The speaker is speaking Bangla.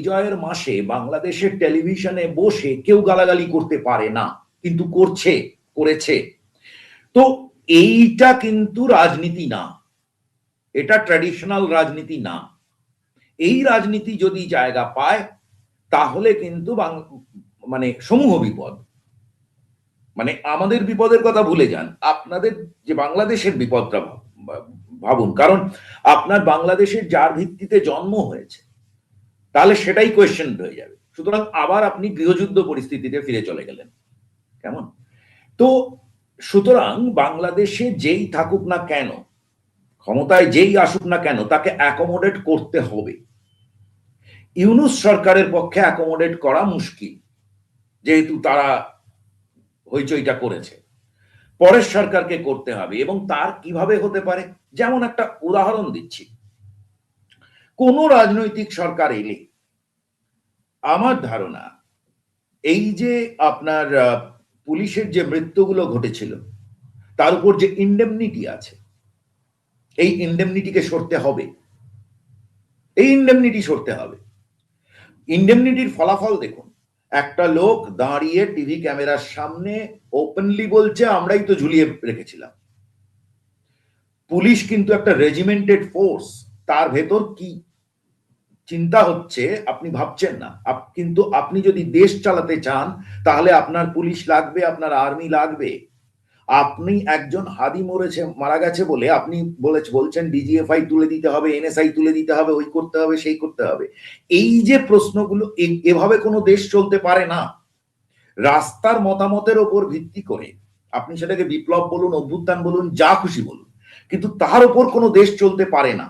বিজয়ের মাসে বাংলাদেশের টেলিভিশনে বসে কেউ গালাগালি করতে পারে না, কিন্তু করেছে। তো এইটা কিন্তু রাজনীতি না, এটা ট্র্যাডিশনাল রাজনীতি না। এই রাজনীতি যদি জায়গা পায় তাহলে কিন্তু মানে সমূহ বিপদ। মানে আমাদের বিপদের কথা ভুলে যান, আপনাদের যে বাংলাদেশের বিপদটা ভাবুন। কারণ আপনার বাংলাদেশের যার ভিত্তিতে জন্ম হয়েছে, তাহলে সেটাই কোয়েশ্চেন হয়ে যাবে। সুতরাং আবার আপনি গৃহযুদ্ধ পরিস্থিতিতে ফিরে চলে গেলেন, কেমন? তো সুতরাং বাংলাদেশে যেই থাকুক না কেন, ক্ষমতায় যেই আসুক না কেন, তাকে অ্যাকোমোডেট করতে হবে। ইউনূস সরকারের পক্ষে অ্যাকোমোডেট করা মুশকিল, যেহেতু তারা হইচইটা করেছে। পরের সরকারকে করতে হবে, এবং তার কিভাবে হতে পারে, যেমন একটা উদাহরণ দিচ্ছি। কোন রাজনৈতিক সরকার এলে আমার ধারণা এই যে আপনার পুলিশের যে মৃত্যুগুলো ঘটেছিল তার উপর যে ইন্ডেমনিটি আছে, এই ইন্ডেমনিটিকে সরতে হবে। এই ইন্ডেমনিটি সরতে হবে। ইন্ডেমনিটির ফলাফল দেখুন, একটা লোক দাঁড়িয়ে টিভি ক্যামেরার সামনে ওপেনলি বলছে আমরাই তো ঝুলিয়ে রেখেছিলাম। পুলিশ কিন্তু একটা রেজিমেন্টেড ফোর্স, তার ভেতর কি চিন্তা হচ্ছে আপনি ভাবছেন না। কিন্তু আপনি যদি দেশ চালাতে চান তাহলে আপনার পুলিশ লাগবে, আপনার আর্মি লাগবে। আপনি একজন হাদি মারা গেছে বলে আপনি বলছেন ডিজিএফআই তুলে দিতে হবে, এনএসআই তুলে দিতে হবে, ওই করতে হবে, সেই করতে হবে। এই যে প্রশ্নগুলো, এভাবে কোনো দেশ চলতে পারে না। রাস্তার মতামতের ওপর ভিত্তি করে আপনি সেটাকে বিপ্লব বলুন, অভ্যুত্থান বলুন, যা খুশি বলুন, কিন্তু তার উপর কোনো দেশ চলতে পারে না।